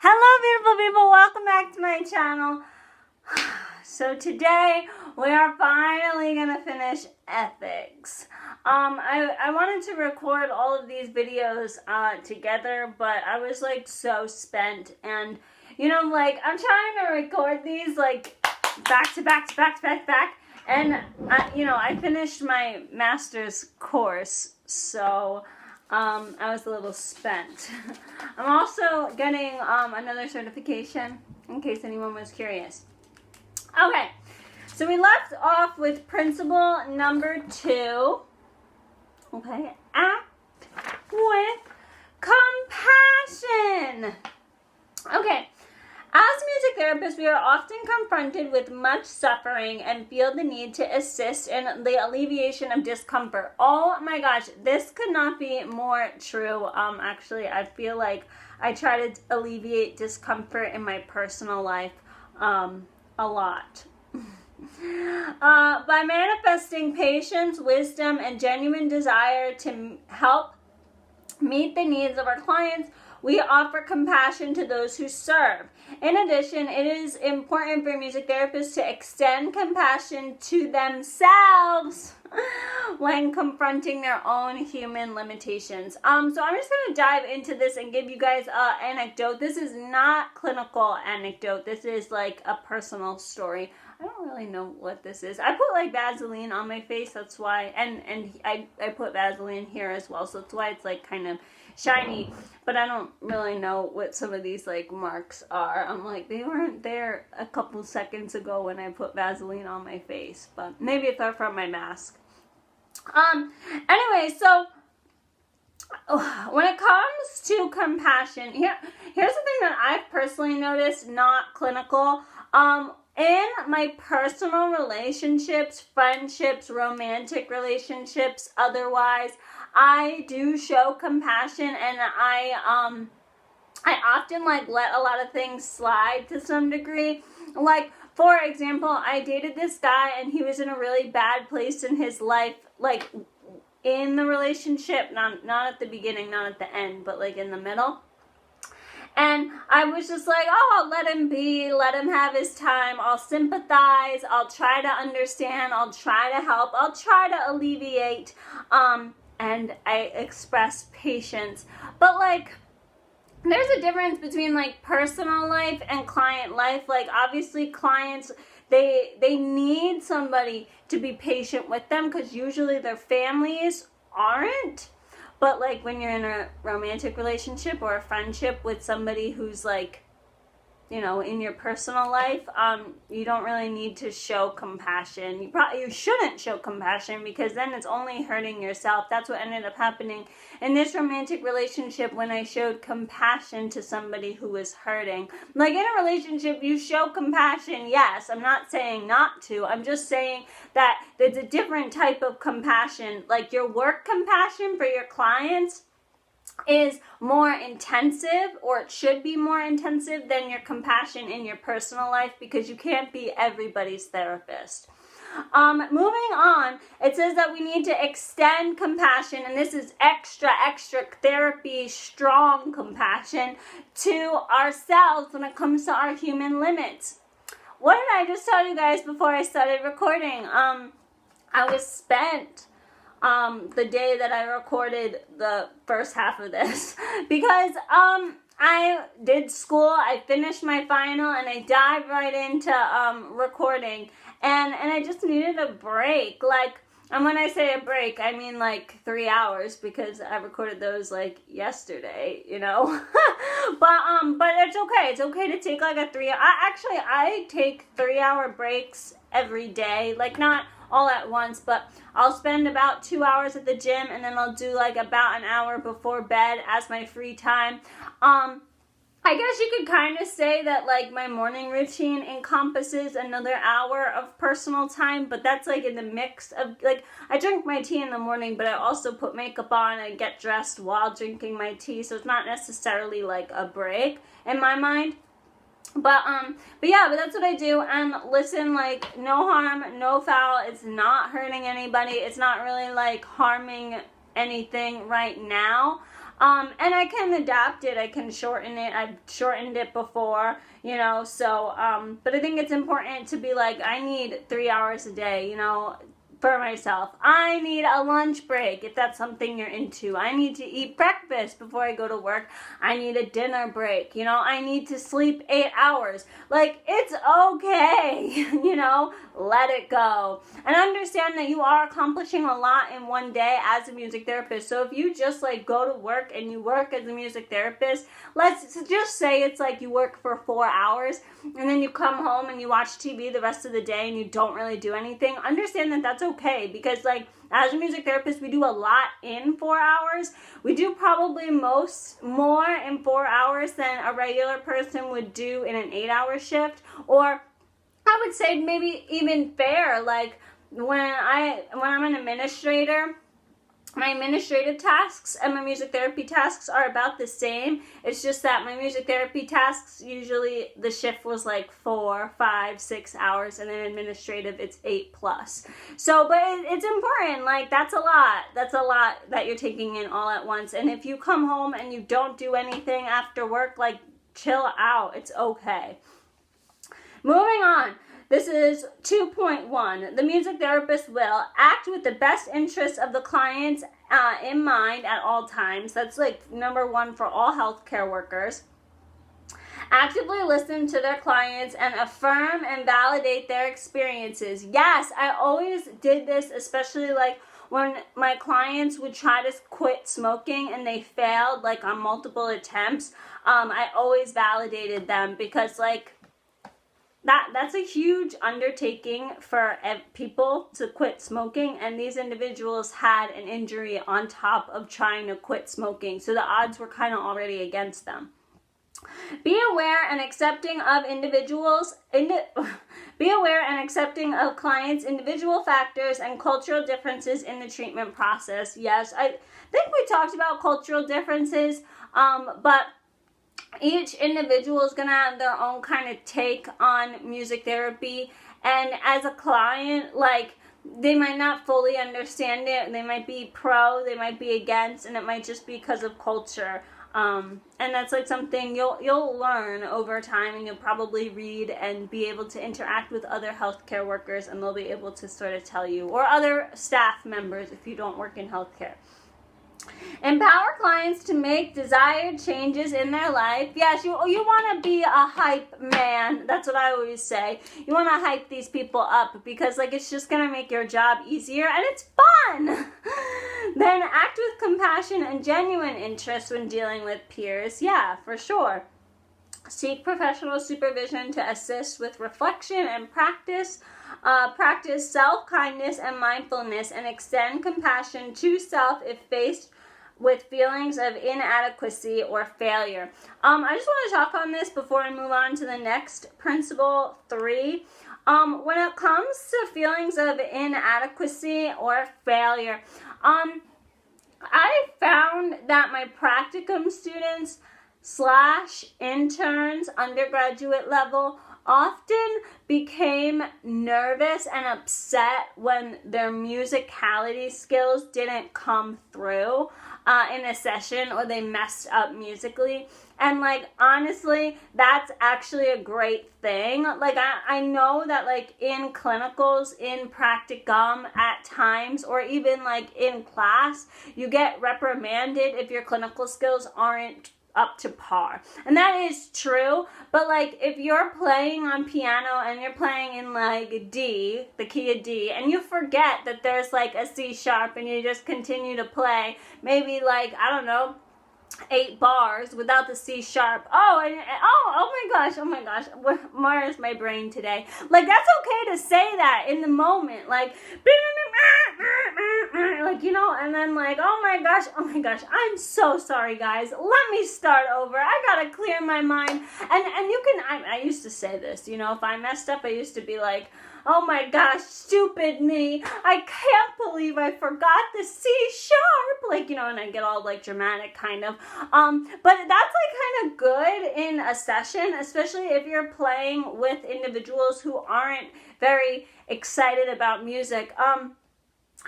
Hello beautiful people, welcome back to my channel. So today we are finally going to finish ethics. I wanted to record all of these videos together, but I was like so spent, and you know, like I'm trying to record these like back to back to back to back to back, and I finished my master's course, so I was a little spent. I'm also getting another certification, in case anyone was curious. Okay, so we left off with principle number 2. Okay, act with compassion. Okay, as music therapists, we are often confronted with much suffering and feel the need to assist in the alleviation of discomfort. Oh my gosh, this could not be more true. Actually, I feel like I try to alleviate discomfort in my personal life a lot. By manifesting patience, wisdom, and genuine desire to help meet the needs of our clients, we offer compassion to those who serve. In addition, it is important for music therapists to extend compassion to themselves when confronting their own human limitations. So I'm just going to dive into this and give you guys an anecdote. This is not clinical anecdote. This is like a personal story. I don't really know what this is. I put like Vaseline on my face, that's why, and I put Vaseline here as well, so that's why it's like kind of shiny, but I don't really know what some of these like marks are. I'm like, they weren't there a couple seconds ago when I put Vaseline on my face, but maybe it's from my mask. Anyway, so when it comes to compassion, here's the thing that I've personally noticed, not clinical. In my personal relationships, friendships, romantic relationships, otherwise, I do show compassion, and I often like let a lot of things slide to some degree. Like, for example, I dated this guy and he was in a really bad place in his life, like in the relationship, not at the beginning, not at the end, but like in the middle. And I was just like, oh, I'll let him be, let him have his time, I'll sympathize, I'll try to understand, I'll try to help, I'll try to alleviate, and I express patience. But like, there's a difference between like personal life and client life. Like, obviously clients, they need somebody to be patient with them because usually their families aren't. But like when you're in a romantic relationship or a friendship with somebody who's like, you know, in your personal life, you don't really need to show compassion. You shouldn't show compassion because then it's only hurting yourself. That's what ended up happening in this romantic relationship when I showed compassion to somebody who was hurting. Like, in a relationship, you show compassion, yes. I'm not saying not to. I'm just saying that there's a different type of compassion. Like, your work compassion for your clients is more intensive, or it should be more intensive than your compassion in your personal life, because you can't be everybody's therapist. Moving on, it says that we need to extend compassion, and this is extra therapy, strong compassion to ourselves when it comes to our human limits. What did I just tell you guys before I started recording? I was spent the day that I recorded the first half of this because I did school, I finished my final, and I dived right into recording, and I just needed a break. Like, and when I say a break, I mean like 3 hours, because I recorded those like yesterday, you know. but it's okay. It's okay to take like a 3 hour. I take 3 hour breaks every day, like not all at once, but I'll spend about 2 hours at the gym, and then I'll do like about an hour before bed as my free time. I guess you could kind of say that like my morning routine encompasses another hour of personal time, but that's like in the mix of, like, I drink my tea in the morning, but I also put makeup on and get dressed while drinking my tea, so it's not necessarily like a break in my mind. But yeah, but that's what I do. And listen, like, no harm, no foul. It's not hurting anybody. It's not really like harming anything right now. And I can adapt it, I can shorten it, I've shortened it before, so, but I think it's important to be like, I need 3 hours a day, for myself. I need a lunch break if that's something you're into. I need to eat breakfast before I go to work. I need a dinner break. I need to sleep 8 hours. Like, it's okay, let it go. And understand that you are accomplishing a lot in one day as a music therapist. So if you just like go to work and you work as a music therapist, let's just say it's like you work for 4 hours and then you come home and you watch TV the rest of the day and you don't really do anything. Understand that that's okay, because like as a music therapist, we do a lot in 4 hours. We do probably more in 4 hours than a regular person would do in an 8-hour shift. Or I would say maybe even fair, like when I'm an administrator, my administrative tasks and my music therapy tasks are about the same. It's just that my music therapy tasks, usually the shift was like 4, 5, 6 hours, and then administrative, it's 8+. So, but it's important. Like, that's a lot. That's a lot that you're taking in all at once. And if you come home and you don't do anything after work, like, chill out. It's okay. Moving on. This is 2.1. The music therapist will act with the best interests of the clients in mind at all times. That's like number 1 for all healthcare workers. Actively listen to their clients and affirm and validate their experiences. Yes, I always did this, especially like when my clients would try to quit smoking and they failed like on multiple attempts. I always validated them, because like that's a huge undertaking for people to quit smoking, and these individuals had an injury on top of trying to quit smoking, so the odds were kind of already against them. Be aware and accepting of clients' individual factors and cultural differences in the treatment process. Yes, I think we talked about cultural differences, but each individual is going to have their own kind of take on music therapy. And as a client, like, they might not fully understand it. They might be pro, they might be against, and it might just be because of culture. And that's like something you'll learn over time, and you'll probably read and be able to interact with other healthcare workers, and they'll be able to sort of tell you, or other staff members if you don't work in healthcare. Empower clients to make desired changes in their life. Yes, you want to be a hype man. That's what I always say. You want to hype these people up, because like it's just going to make your job easier and it's fun. Then act with compassion and genuine interest when dealing with peers. Yeah, for sure. Seek professional supervision to assist with reflection and practice. Practice self-kindness and mindfulness, and extend compassion to self if faced with feelings of inadequacy or failure. I just want to talk on this before I move on to the next principle 3. When it comes to feelings of inadequacy or failure, I found that my practicum students / interns, undergraduate level, often became nervous and upset when their musicality skills didn't come through in a session, or they messed up musically. And like, honestly, that's actually a great thing. Like, I know that like in clinicals, in practicum at times, or even like in class, you get reprimanded if your clinical skills aren't up to par. And that is true, but like if you're playing on piano and you're playing in like D, the key of D, and you forget that there's like a C sharp and you just continue to play, maybe like, I don't know, 8 bars without the C sharp. Oh my gosh, Mara's my brain today. Like, that's okay to say that in the moment, like, and then like, oh my gosh, I'm so sorry, guys. Let me start over. I gotta clear my mind. And you can, I used to say this, if I messed up, I used to be like, oh my gosh, stupid me. I can't believe I forgot the C sharp. Like, and I get all like dramatic kind of. But that's like kind of good in a session, especially if you're playing with individuals who aren't very excited about music.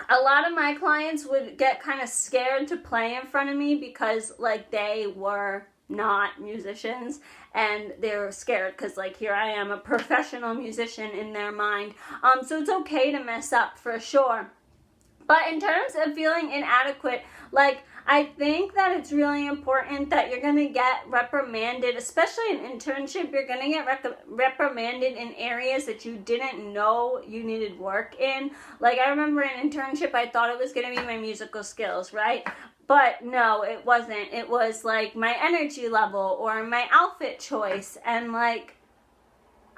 a lot of my clients would get kind of scared to play in front of me because like they were not musicians and they were scared because like here I am, a professional musician in their mind. So it's okay to mess up for sure. But in terms of feeling inadequate, like I think that it's really important that you're going to get reprimanded, especially in internship. You're going to get reprimanded in areas that you didn't know you needed work in. Like I remember in internship, I thought it was going to be my musical skills, right? But no, it wasn't. It was like my energy level or my outfit choice. And like,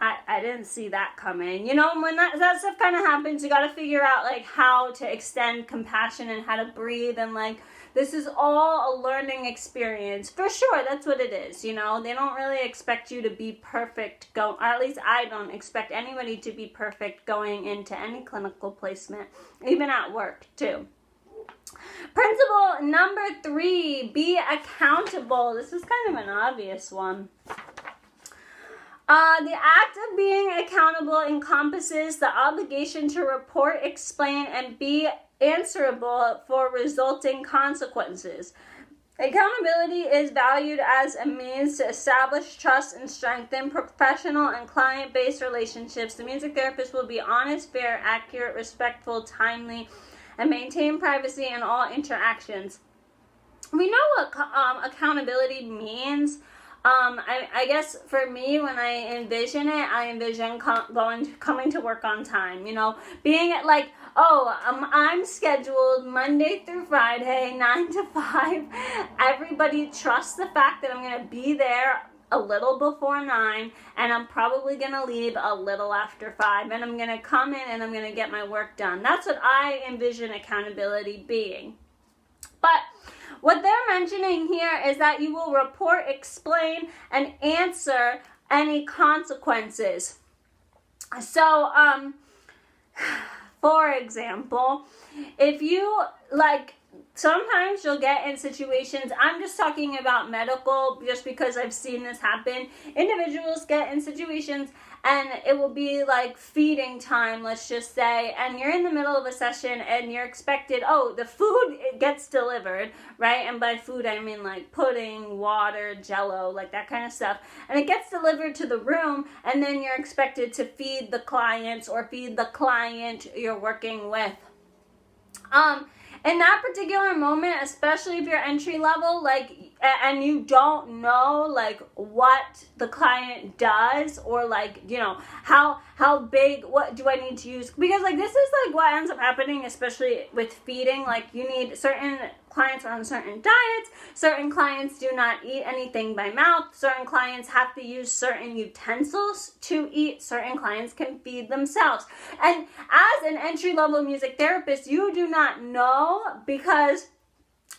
I didn't see that coming. You know, when that stuff kind of happens, you got to figure out like how to extend compassion and how to breathe, and like this is all a learning experience. For sure, that's what it is, you know. They don't really expect you to be perfect, or at least I don't expect anybody to be perfect going into any clinical placement, even at work too. Principle number 3, be accountable. This is kind of an obvious one. The act of being accountable encompasses the obligation to report, explain, and be answerable for resulting consequences. Accountability is valued as a means to establish trust and strengthen professional and client-based relationships. The music therapist will be honest, fair, accurate, respectful, timely, and maintain privacy in all interactions. We know what accountability means. I guess for me, when I envision it, I envision coming to work on time, you know, being at like, I'm scheduled Monday through Friday, 9 to 5. Everybody trusts the fact that I'm going to be there a little before 9, and I'm probably going to leave a little after 5, and I'm going to come in and I'm going to get my work done. That's what I envision accountability being. But what they're mentioning here is that you will report, explain, and answer any consequences. So, for example, if you, like, sometimes you'll get in situations, I'm just talking about medical just because I've seen this happen. Individuals get in situations and it will be like feeding time, let's just say, and you're in the middle of a session and you're expected, the food, it gets delivered, right? And by food, I mean like pudding, water, jello, like that kind of stuff. And it gets delivered to the room, and then you're expected to feed the clients or feed the client you're working with. In that particular moment, especially if you're entry level, like, and you don't know, like, what the client does, or, like, you know, how big, what do I need to use? Because, like, this is, like, what ends up happening, especially with feeding. Like, you need certain clients are on certain diets. Certain clients do not eat anything by mouth. Certain clients have to use certain utensils to eat. Certain clients can feed themselves. And as an entry-level music therapist, you do not know, because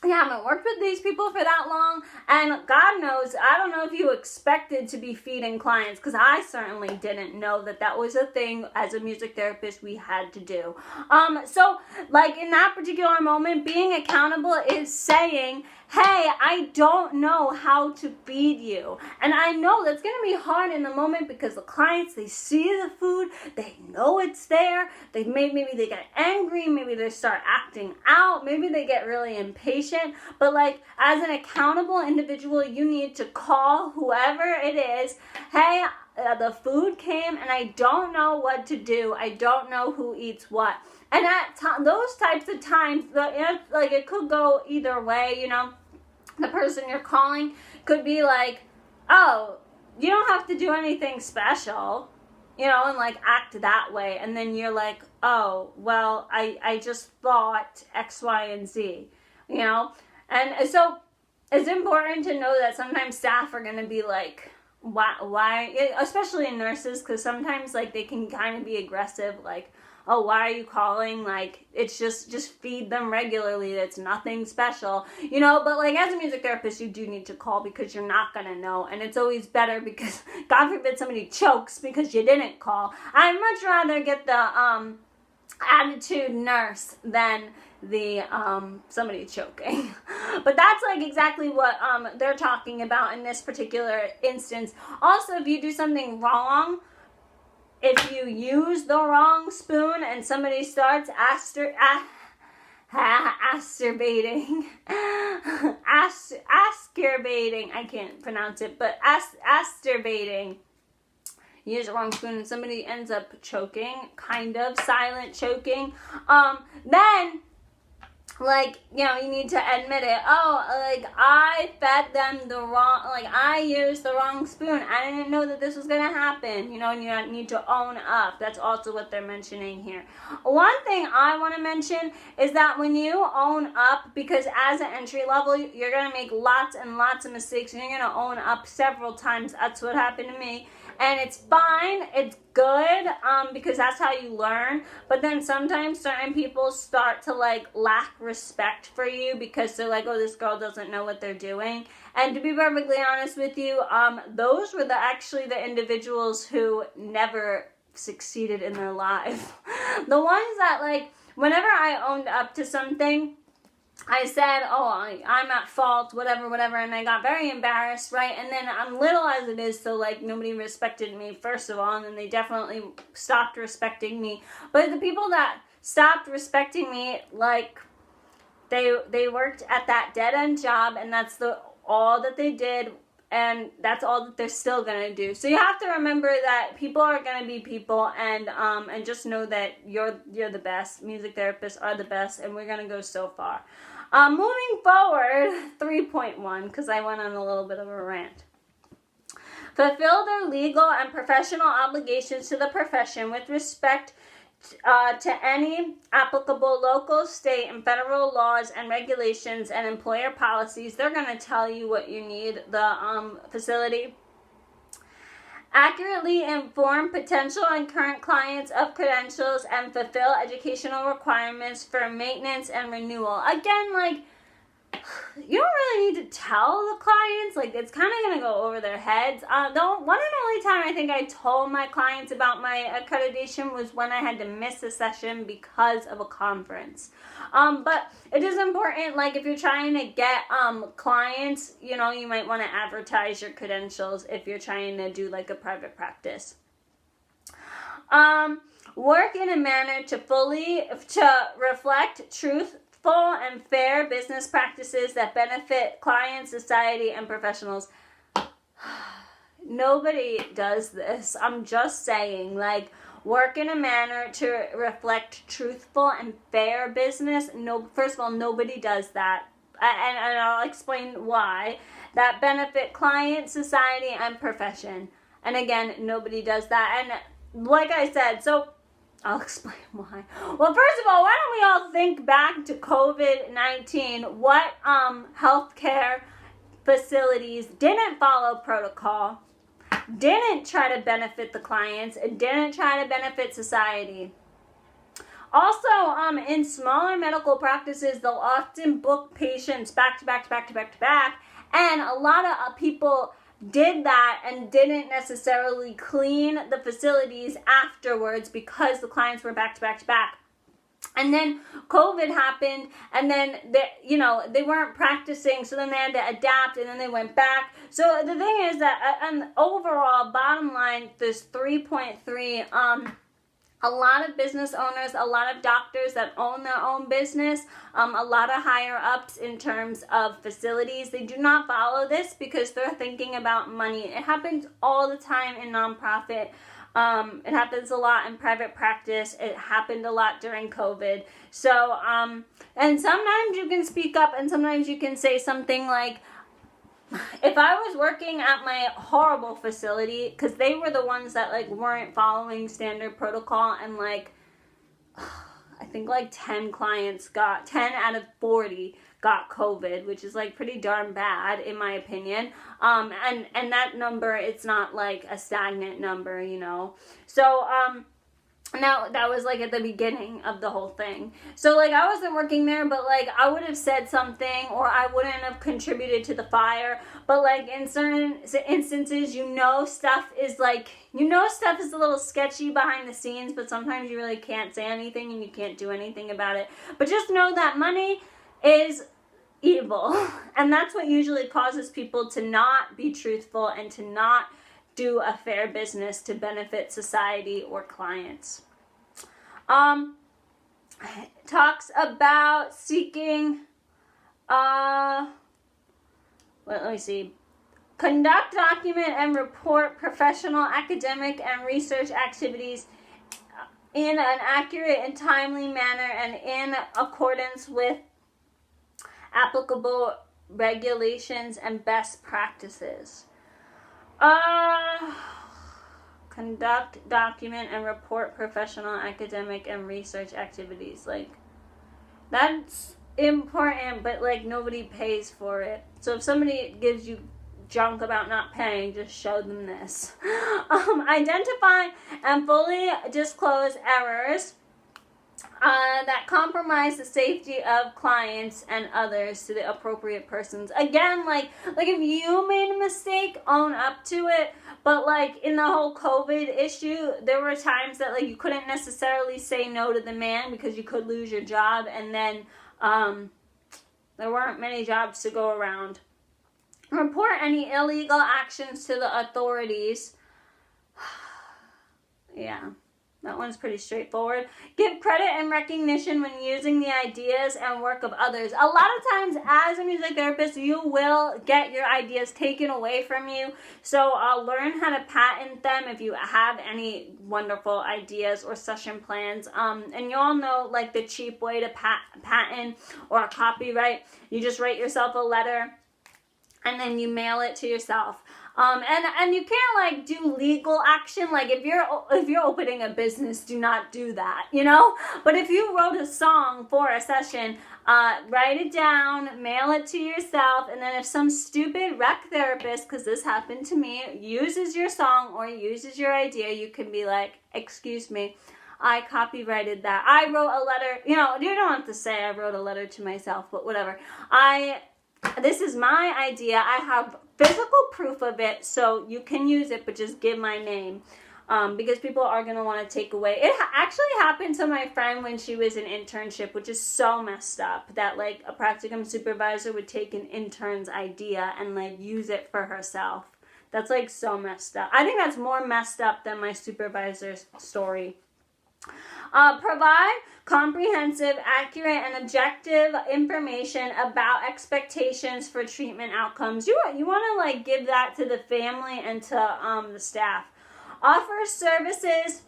you haven't worked with these people for that long, and God knows, I don't know if you expected to be feeding clients, because I certainly didn't know that that was a thing as a music therapist we had to do. So, like, in that particular moment, being accountable is saying, hey, I don't know how to feed you. And I know that's going to be hard in the moment, because the clients, they see the food, they know it's there, maybe they get angry, maybe they start acting out, maybe they get really impatient. But like, as an accountable individual, you need to call whoever it is, hey, the food came and I don't know what to do. I don't know who eats what. And at those types of times, like, it could go either way, you know. The person you're calling could be like, oh, you don't have to do anything special, you know, and like act that way. And then you're like, oh, well, I just thought X, Y, and Z, you know. And so it's important to know that sometimes staff are going to be like, why, especially in nurses, because sometimes like they can kind of be aggressive, like, oh, why are you calling? Like, it's just feed them regularly. It's nothing special, you know. But like, as a music therapist, you do need to call, because you're not gonna know, and it's always better, because God forbid somebody chokes because you didn't call. I'd much rather get the attitude nurse than the somebody choking. But that's like exactly what they're talking about in this particular instance. Also, if you do something wrong, if you use the wrong spoon and somebody starts Asturbating. Asturbating. I can't pronounce it, but asturbating. You use the wrong spoon and somebody ends up choking, kind of silent choking. Then, like, you know, you need to admit it. Oh, like, I fed them the wrong, like, I used the wrong spoon. I didn't know that this was going to happen. You know, and you need to own up. That's also what they're mentioning here. One thing I want to mention is that when you own up, because as an entry level, you're going to make lots and lots of mistakes, and you're going to own up several times. That's what happened to me. And it's fine, it's good, because that's how you learn. But then sometimes certain people start to, like, lack respect for you because they're like, oh, this girl doesn't know what they're doing. And to be perfectly honest with you, those were actually the individuals who never succeeded in their life. The ones that, like, whenever I owned up to something, I said, oh, I'm at fault, whatever, and I got very embarrassed, right? And then I'm little as it is, so, like, nobody respected me, first of all, and then they definitely stopped respecting me. But the people that stopped respecting me, like, they worked at that dead-end job, and that's all that they did, and that's all that they're still going to do. So you have to remember that people are going to be people, and just know that you're the best. Music therapists are the best, and we're going to go so far. Moving forward, 3.1, because I went on a little bit of a rant. Fulfill their legal and professional obligations to the profession with respect to any applicable local, state, and federal laws and regulations and employer policies. They're going to tell you what you need, the facility. Accurately inform potential and current clients of credentials and fulfill educational requirements for maintenance and renewal. Again, like, you don't really need to tell the clients. Like, it's kind of going to go over their heads. One and only time I think I told my clients about my accreditation was when I had to miss a session because of a conference. But it is important, like, if you're trying to get clients, you know, you might want to advertise your credentials if you're trying to do, like, a private practice. Work in a manner to reflect truthful and fair business practices that benefit clients, society, and professionals. Nobody does this. I'm just saying, like, work in a manner to reflect truthful and fair business. No, first of all, nobody does that. And I'll explain why. That benefit client, society, and profession. And again, nobody does that. And like I said, so I'll explain why. Well, first of all, why don't we all think back to COVID-19? What healthcare facilities didn't follow protocol, didn't try to benefit the clients, and didn't try to benefit society? Also, in smaller medical practices, they'll often book patients back to back, and a lot of people did that and didn't necessarily clean the facilities afterwards because the clients were back to back. And then COVID happened, and then they weren't practicing, so then they had to adapt, and then they went back. So the thing is that, overall, bottom line, this 3.3, a lot of business owners, a lot of doctors that own their own business, a lot of higher ups in terms of facilities, they do not follow this because they're thinking about money. It happens all the time in nonprofit. It happens a lot in private practice. It happened a lot during COVID. So, and sometimes you can speak up and sometimes you can say something like, if I was working at my horrible facility, because they were the ones that, like, weren't following standard protocol, and, like, I think, like, 10 out of 40 got COVID, which is, like, pretty darn bad, in my opinion. And that number, it's not, like, a stagnant number, you know. So, now, that was, like, at the beginning of the whole thing. So, like, I wasn't working there, but, like, I would have said something, or I wouldn't have contributed to the fire. But, like, in certain instances, stuff is a little sketchy behind the scenes, but sometimes you really can't say anything and you can't do anything about it. But just know that money is evil. And that's what usually causes people to not be truthful and to not do a fair business to benefit society or clients. talks about seeking, let me see. Conduct, document, and report professional, academic, and research activities in an accurate and timely manner and in accordance with applicable regulations and best practices. Conduct, document, and report professional, academic, and research activities. Like, that's important, but like nobody pays for it. So if somebody gives you junk about not paying, just show them this. Identify and fully disclose errors that compromise the safety of clients and others to the appropriate persons. Again, like if you made a mistake, own up to it. But like in the whole COVID issue, there were times that like you couldn't necessarily say no to the man because you could lose your job, and then there weren't many jobs to go around. Report any illegal actions to the authorities. Yeah. That one's pretty straightforward. Give credit and recognition when using the ideas and work of others. A lot of times as a music therapist, you will get your ideas taken away from you. So learn how to patent them if you have any wonderful ideas or session plans. And you all know like the cheap way to patent or copyright. You just write yourself a letter and then you mail it to yourself. And you can't like do legal action. Like if you're opening a business, do not do that, you know? But if you wrote a song for a session, write it down, mail it to yourself, and then if some stupid rec therapist, because this happened to me, uses your song or uses your idea, you can be like, excuse me, I copyrighted that. I wrote a letter, you know, you don't have to say I wrote a letter to myself, but whatever. This is my idea. I have physical proof of it, so you can use it, but just give my name. Because people are going to want to take away. It actually happened to my friend when she was in internship, which is so messed up, that like a practicum supervisor would take an intern's idea and like use it for herself. That's like so messed up. I think that's more messed up than my supervisor's story. Provide comprehensive, accurate, and objective information about expectations for treatment outcomes. You want to like give that to the family and to the staff. Offer services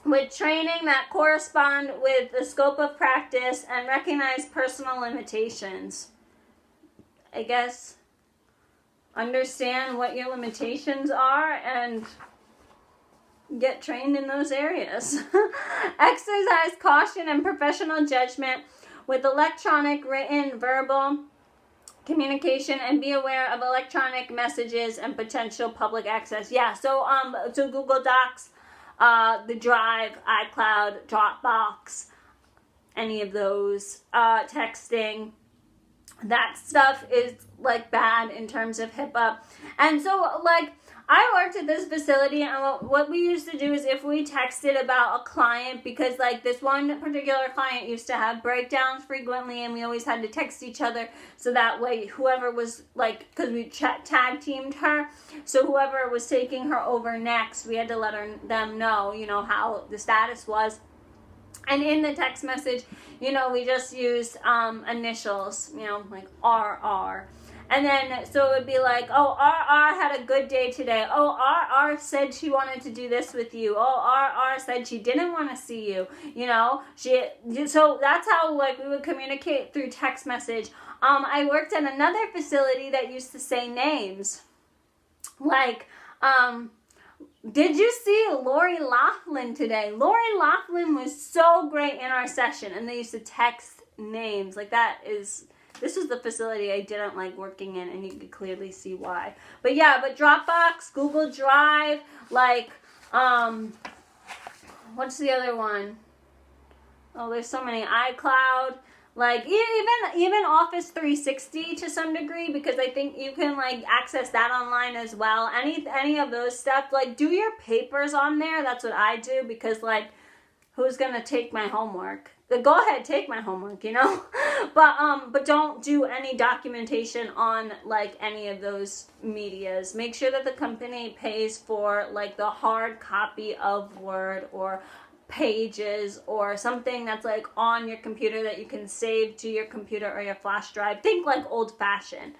with training that correspond with the scope of practice and recognize personal limitations. I guess understand what your limitations are and get trained in those areas. Exercise caution and professional judgment with electronic, written, verbal communication, and be aware of electronic messages and potential public access. Yeah, so Google Docs, the Drive, iCloud, Dropbox, any of those, texting, that stuff is like bad in terms of HIPAA. And so like I worked at this facility, and what we used to do is if we texted about a client, because like this one particular client used to have breakdowns frequently, and we always had to text each other, so that way whoever was like, because we tag teamed her, so whoever was taking her over next, we had to let them know, you know, how the status was. And in the text message, you know, we just used initials, you know, like RR. And then, so it would be like, oh, RR had a good day today. Oh, RR said she wanted to do this with you. Oh, RR said she didn't want to see you. You know, so that's how, like, we would communicate through text message. I worked at another facility that used to say names. Like, did you see Lori Laughlin today? Lori Laughlin was so great in our session, and they used to text names. Like, this was the facility I didn't like working in, and you could clearly see why. But yeah, but Dropbox, Google Drive, like, what's the other one? Oh, there's so many. iCloud, like, even Office 360 to some degree, because I think you can, like, access that online as well. Any of those stuff, like, do your papers on there. That's what I do, because, like, who's gonna take my homework? Go ahead, take my homework, you know? But don't do any documentation on, like, any of those medias. Make sure that the company pays for, like, the hard copy of Word or pages or something that's like on your computer that you can save to your computer or your flash drive. Think like old fashioned.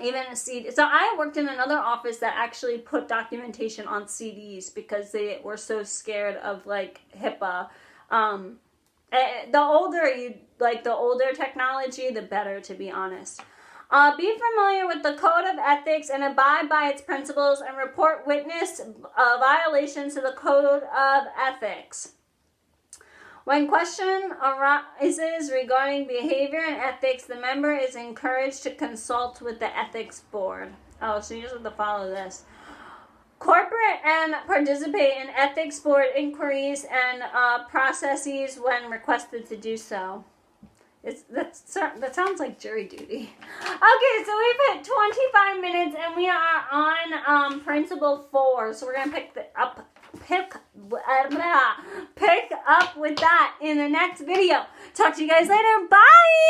Even a CD. So I worked in another office that actually put documentation on CDs because they were so scared of like HIPAA. The older technology, the better, to be honest. Be familiar with the Code of Ethics and abide by its principles, and report witness violations to the Code of Ethics. When question arises regarding behavior and ethics, the member is encouraged to consult with the ethics board. Oh, so you just have to follow this. Corporate and participate in ethics board inquiries and processes when requested to do so. That sounds like jury duty. Okay, so we've hit 25 minutes and we are on principle 4. So we're gonna pick up with that in the next video. Talk to you guys later. Bye.